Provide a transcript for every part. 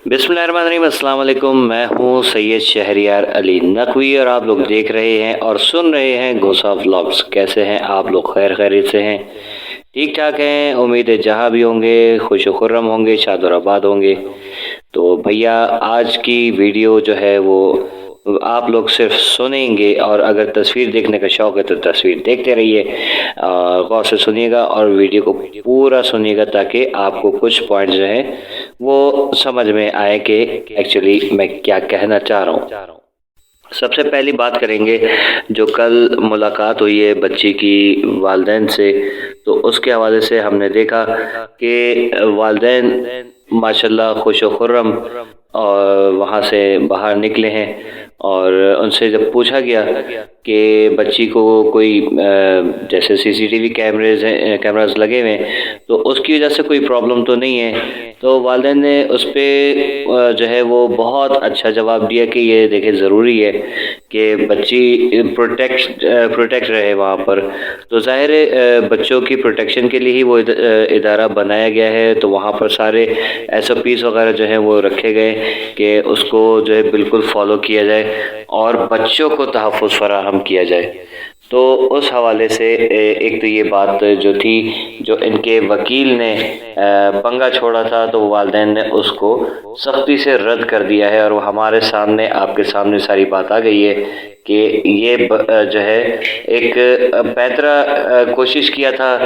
बिस्मिल्लाहिर्रहमानिर्रहीम, अस्सलाम वालेकुम। मैं हूँ सैयद शहरियार अली नकवी और आप लोग देख रहे हैं और सुन रहे हैं गोसा व्लॉग्स। कैसे हैं आप लोग? खैरियत से हैं? ठीक ठाक हैं? उम्मीद है जहाँ भी होंगे खुश खुर्रम होंगे, शाद और आबाद होंगे। तो भैया आज की वीडियो जो है वो आप लोग सिर्फ सुनेंगे और अगर तस्वीर देखने का शौक़ है तो तस्वीर देखते रहिए, गौर से सुनिएगा और वीडियो को पूरा सुनिएगा ताकि आपको कुछ पॉइंट जो हैं वो समझ में आए कि एक्चुअली मैं क्या कहना चाह रहा हूँ। सबसे पहली बात करेंगे, जो कल मुलाकात हुई है बच्ची की वालिदैन से, तो उसके हवाले से हमने देखा कि वालिदैन माशाल्लाह खुश व खुर्रम और वहाँ से बाहर निकले हैं। और उनसे जब पूछा गया कि बच्ची को कोई जैसे सीसीटीवी कैमरास लगे हुए हैं तो उसकी वजह से कोई प्रॉब्लम तो नहीं है, तो वालिदैन ने उस पर जो है वो बहुत अच्छा जवाब दिया कि ये देखे ज़रूरी है कि बच्ची प्रोटेक्ट रहे वहाँ पर। तो ज़ाहिर है बच्चों की प्रोटेक्शन के लिए ही वो इदारा बनाया गया है, तो वहाँ पर सारे SOPs वगैरह जो हैं वो रखे गए कि उसको जो है बिल्कुल फॉलो किया जाए और बच्चों को तहफ़्फ़ुज़ फराहम किया जाए। तो उस हवाले से एक तो ये बात जो थी, जो इनके वकील ने पंगा छोड़ा था, तो वालिदैन ने उसको सख्ती से रद्द कर दिया है और वो हमारे सामने आपके सामने सारी बात आ गई है कि ये जो है एक पैतरा कोशिश किया था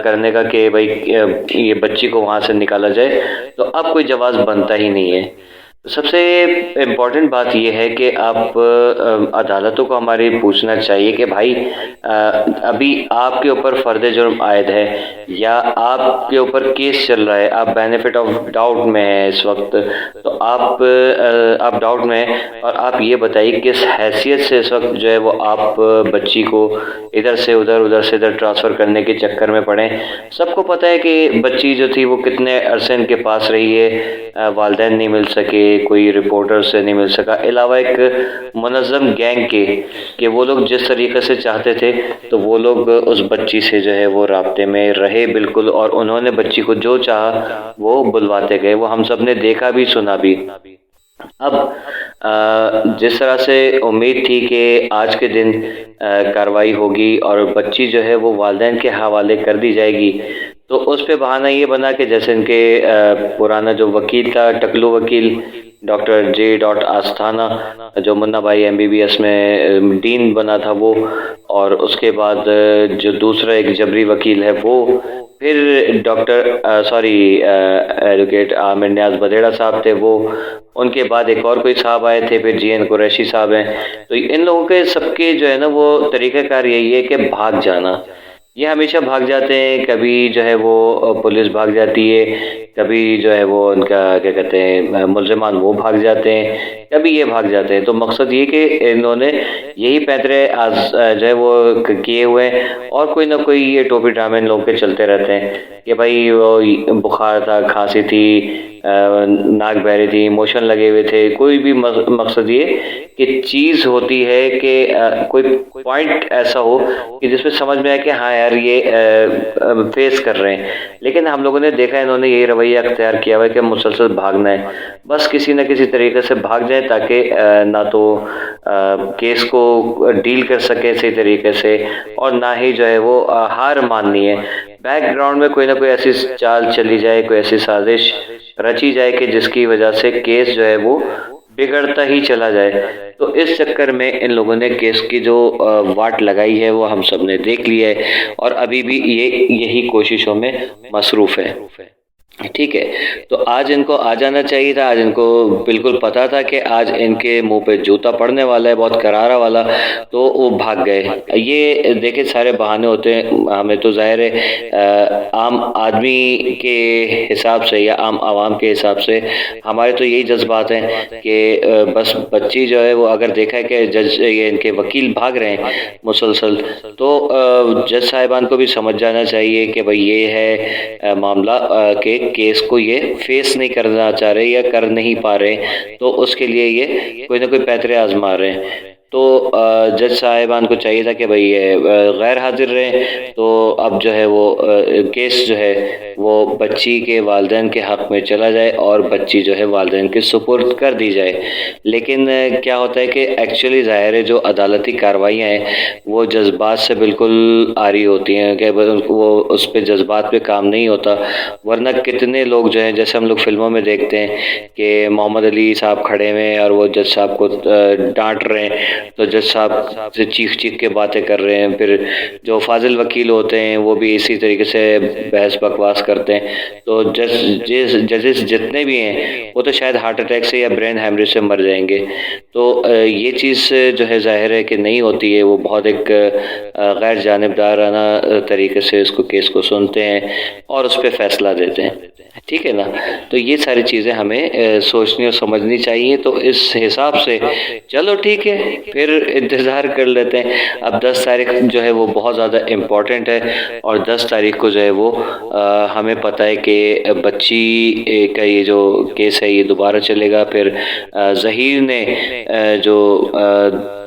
करने का कि भाई ये बच्ची को वहाँ से निकाला जाए, तो अब कोई जवाज़ बनता ही नहीं है। सबसे इम्पॉर्टेंट बात यह है कि आप अदालतों को हमारी पूछना चाहिए कि भाई अभी आपके ऊपर फ़र्द जुर्म आयद है या आपके ऊपर केस चल रहा है, आप बेनिफिट ऑफ डाउट में हैं इस वक्त, तो आप डाउट में हैं और आप ये बताइए किस हैसियत से इस वक्त जो है वो आप बच्ची को इधर से उधर ट्रांसफ़र करने के चक्कर में पड़े। सबको पता है कि बच्ची जो थी वो कितने अरसे इनके पास रही है, वालिदैन नहीं मिल सके, कोई रिपोर्टर से नहीं मिल सका, अलावा एक मुनज़्ज़म गैंग के कि वो लोग जिस तरीके से चाहते थे तो वो लोग उस बच्ची से जो है वो राब्ते में रहे बिल्कुल, और उन्होंने बच्ची को जो चाहा वो बुलवाते गए। वो हम सब ने देखा भी सुना भी। अब जिस तरह से उम्मीद थी कि आज के दिन कार्रवाई होगी और बच्ची जो है वो वालिदैन के हवाले कर दी जाएगी, तो उस पे बहाना ये बना कि जैसे इनके पुराना जो वकील था, टकलू वकील डॉक्टर J. आस्थाना, जो मुन्ना भाई MBBS में डीन बना था वो, और उसके बाद जो दूसरा एक जबरी वकील है वो, फिर एडवोकेट आमिर नियाज़ बदेड़ा साहब थे वो, उनके बाद एक और कोई साहब आए थे, फिर GN कुरैशी साहब हैं। तो इन लोगों के सबके जो है ना वो तरीक़ाकार यही है कि भाग जाना। ये हमेशा भाग जाते हैं, कभी जो है वो पुलिस भाग जाती है, कभी जो है वो उनका क्या कहते हैं मुल्ज़िमान वो भाग जाते हैं, कभी ये भाग जाते हैं। तो मकसद ये कि इन्होंने यही पैंतरे आज जो है वो किए हुए हैं और कोई ना कोई ये टोपी ड्रामे इन लोगों के चलते रहते हैं कि भाई वो बुखार था, खांसी थी, नाक बह रही थी, मोशन लगे हुए थे, कोई भी मकसद ये कि चीज़ होती है कि कोई पॉइंट ऐसा हो कि जिसमें समझ में आए कि हाँ यार ये फेस कर रहे हैं। लेकिन हम लोगों ने देखा है इन्होंने यही रवैया अख्तियार किया हुआ है कि मुसलसल भागना है, बस किसी न किसी तरीके से भाग जाए ताकि ना तो केस को डील कर सके सही तरीके से और ना ही जो है वो हार माननी है। बैकग्राउंड में कोई ना कोई ऐसी चाल चली जाए, कोई ऐसी साजिश रची जाए कि जिसकी वजह से केस जो है वो बिगड़ता ही चला जाए। तो इस चक्कर में इन लोगों ने केस की जो वाट लगाई है वो हम सब ने देख लिया है और अभी भी ये यही कोशिशों में मसरूफ़ है। ठीक है, तो आज इनको आ जाना चाहिए था, आज इनको बिल्कुल पता था कि आज इनके मुंह पे जूता पड़ने वाला है, बहुत करारा वाला, तो वो भाग गए। ये देखे सारे बहाने होते हैं, हमें तो ज़ाहिर है आम आदमी के हिसाब से या आम आवाम के हिसाब से हमारे तो यही जज्बात हैं कि बस बच्ची जो है वो अगर देखा है कि जज ये इनके वकील भाग रहे हैं मुसलसल, तो जज साहिबान को भी समझ जाना चाहिए कि भाई ये है मामला के केस को ये फेस नहीं करना चाह रहे या कर नहीं पा रहे, तो उसके लिए ये कोई ना कोई पैतरे आजमा रहे हैं। तो जज साहिबान को चाहिए था कि भाई ये गैर हाजिर रहे, तो अब जो है वो केस जो है वो बच्ची के वालिदैन के हक़ में चला जाए और बच्ची जो है वालिदैन के सुपुर्द कर दी जाए। लेकिन क्या होता है कि एक्चुअली ज़ाहिर है जो अदालती कार्रवाइयाँ हैं वो जज्बात से बिल्कुल आरी होती हैं कि वो उस पे जज्बात पे काम नहीं होता। वरना कितने लोग जो हैं, जैसे हम लोग फिल्मों में देखते हैं कि मोहम्मद अली साहब खड़े हुए हैं और वो जज साहब को डांट रहे हैं, तो जज साहब से चीख चीख के बातें कर रहे हैं। फिर जो फाजिल वकील होते हैं वो भी इसी तरीके से बहस बकवास करते हैं। तो जजेस जितने भी हैं वो तो शायद हार्ट अटैक से या ब्रेन हैमरेज से मर जाएंगे। तो ये चीज़ जो है ज़ाहिर है कि नहीं होती है। वो बहुत एक गैर जानिबदाराना तरीके से इसको केस को सुनते हैं और उस पर फैसला देते हैं, ठीक है ना। तो ये सारी चीज़ें हमें सोचनी और समझनी चाहिए। तो इस हिसाब से चलो ठीक है, फिर इंतज़ार कर लेते हैं। अब 10 तारीख जो है वो बहुत ज़्यादा इम्पॉर्टेंट है और 10 तारीख को जो है वो हमें पता है कि बच्ची का ये जो केस है ये दोबारा चलेगा। फिर ज़हीर ने जो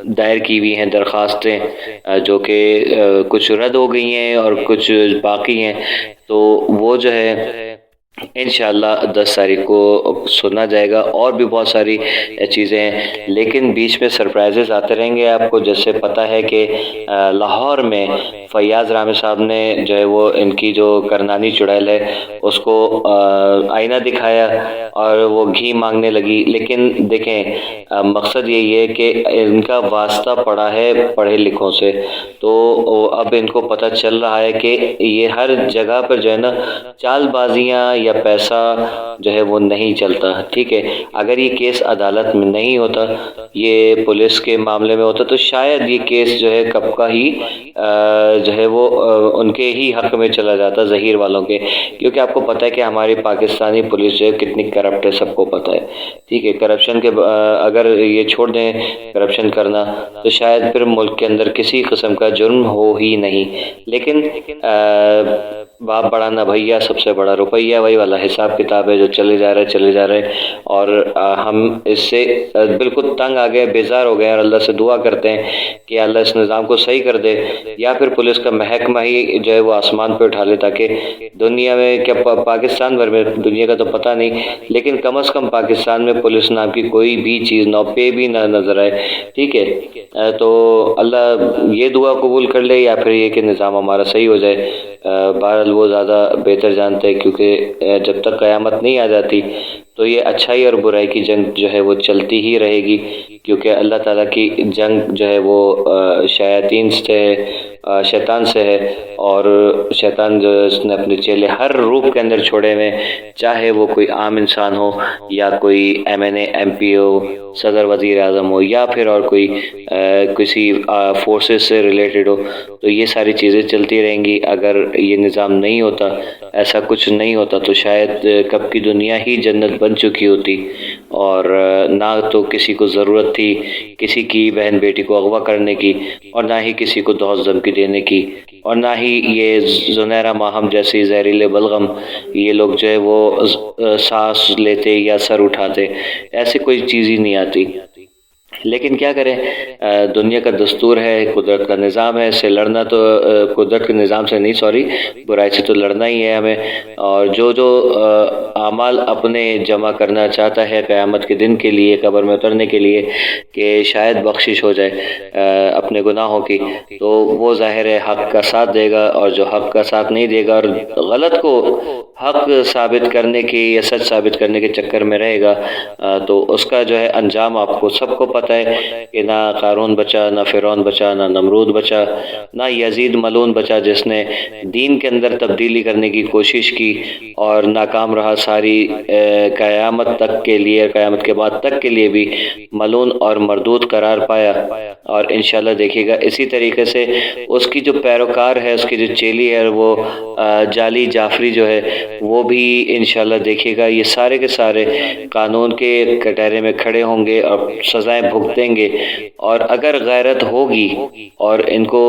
दायर की हुई हैं दरख्वास्तें जो कि कुछ रद्द हो गई हैं और कुछ बाकी हैं, तो वो जो है इंशाअल्लाह 10 तारीख को सुना जाएगा। और भी बहुत सारी चीज़ें हैं, लेकिन बीच में सरप्राइजेस आते रहेंगे आपको। जैसे पता है कि लाहौर में फैयाज़ रामी साहब ने जो है वो इनकी जो करनानी चुड़ैल है उसको आईना दिखाया और वो घी मांगने लगी। लेकिन देखें मकसद यही है कि इनका वास्ता पड़ा है पढ़े लिखों से, तो अब इनको पता चल रहा है कि ये हर जगह पर जो है ना चालबाजियाँ या पैसा जो है वो नहीं चलता, ठीक है। अगर ये केस अदालत में नहीं होता, ये पुलिस के मामले में होता, तो शायद ये केस जो है कब का ही जो है वो उनके ही हक में चला जाता, ज़हीर वालों के। क्योंकि आपको पता है कि हमारी पाकिस्तानी पुलिस जो है कितनी करप्ट है, सबको पता है, ठीक है। करप्शन के अगर ये छोड़ दें करप्शन करना तो शायद फिर मुल्क के अंदर किसी किस्म का जुर्म हो ही नहीं। लेकिन बाप बड़ा ना भैया, सबसे बड़ा रुपया, वही वाला हिसाब किताब है जो चले जा रहे हैं। और हम इससे बिल्कुल तंग आ गए, बेजार हो गए और अल्लाह से दुआ करते हैं कि अल्लाह इस निज़ाम को सही कर दे, या फिर पुलिस का महकमा ही जो है वो आसमान पे उठा ले, ताकि दुनिया में क्या पाकिस्तान भर में, दुनिया का तो पता नहीं, लेकिन कम से कम पाकिस्तान में पुलिस नाम की कोई भी चीज़ ना पे भी ना नजर आए, ठीक है। तो अल्लाह ये दुआ कबूल कर ले, या फिर ये कि निज़ाम हमारा सही हो जाए। बहरहाल वो ज़्यादा बेहतर जानते हैं, क्योंकि जब तक क़यामत नहीं आ जाती तो ये अच्छाई और बुराई की जंग जो है वो चलती ही रहेगी। क्योंकि अल्लाह ताला की जंग जो है वो शयातीन से है, शैतान से है। और शैतान जो है उसने अपने चेले हर रूप के अंदर छोड़े हुए, चाहे वो कोई आम इंसान हो या कोई MNA MP हो, सदर वज़ीर आज़म हो, या फिर और कोई किसी फोर्सेस से रिलेटेड हो। तो ये सारी चीज़ें चलती रहेंगी। अगर ये निज़ाम नहीं होता, ऐसा कुछ नहीं होता, तो शायद कब की दुनिया ही जन्नत बन चुकी होती और ना तो किसी को ज़रूरत थी किसी की बहन बेटी को अगवा करने की, और ना ही किसी को दौस धमकी देने की, और ना ही ये ज़ुनैरा माहम जैसी जहरीले बलगम ये लोग जो है वो सांस लेते या सर उठाते, ऐसी कोई चीज़ ही नहीं आती। लेकिन क्या करें, दुनिया का दस्तूर है, कुदरत का निज़ाम है, इससे लड़ना तो कुदरत के निज़ाम से नहीं, सॉरी, बुराई से तो लड़ना ही है हमें। और जो जो आमाल अपने जमा करना चाहता है क़यामत के दिन के लिए, कब्र में उतरने के लिए, कि शायद बख्शिश हो जाए अपने गुनाहों की, तो वो ज़ाहिर है हक़ का साथ देगा। और जो हक़ का साथ नहीं देगा और गलत को हक़ साबित करने की या सच साबित करने के चक्कर में रहेगा, तो उसका जो है अंजाम आपको सबको पता है कि ना क़ारून बचा, ना फ़िरौन बचा, ना नमरूद बचा, ना यजीद मलून बचा जिसने दीन के अंदर तब्दीली करने की कोशिश की और नाकाम रहा। सारी क़यामत तक के लिए, क़यामत के बाद तक के लिए भी मलून और मरदूद करार पाया। और इंशाल्लाह देखिएगा इसी तरीके से उसकी जो पैरोकार है, उसकी जो चेली है, वो जाली जाफरी जो है, वो भी इंशाल्लाह देखिएगा ये सारे के सारे कानून के कटहरे में खड़े होंगे और सज़ाएं भुगतेंगे। और अगर गैरत होगी और इनको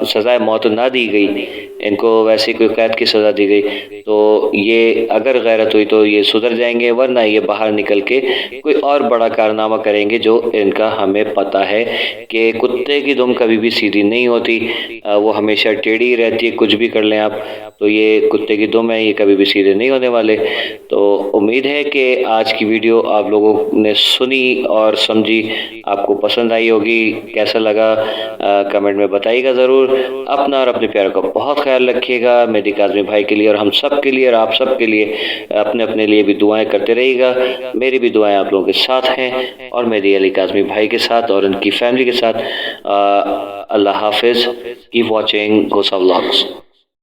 सज़ाए मौत ना दी गई, इनको वैसे कोई कैद की सज़ा दी गई, तो ये अगर गैरत हुई तो ये सुधर जाएंगे, वरना ये बाहर निकल के कोई और बड़ा कारनामा करेंगे जो इनका हमें पता है कि कुत्ते की दुम कभी भी सीधी नहीं होती, वो हमेशा टेढ़ी ही रहती है। कुछ भी कर लें आप, तो ये कुत्ते की दुम है, ये कभी भी सीधे नहीं होने वाले। तो उम्मीद है कि आज की वीडियो आप लोगों ने सुनी और समझी, आपको पसंद आई होगी। कैसा लगा कमेंट में बताइएगा ज़रूर। अपना और अपने प्यार का बहुत ख्याल रखिएगा। मेहदी काज़मी भाई के लिए और हम सब के लिए और आप सब के लिए अपने अपने लिए भी दुआएं करते रहिएगा। मेरी भी दुआएं आप लोगों के साथ हैं और मेहदी अली काज़मी भाई के साथ और उनकी फैमिली के साथ। अल्लाह हाफिज़। कीप वॉचिंग गोसा व्लॉग्स।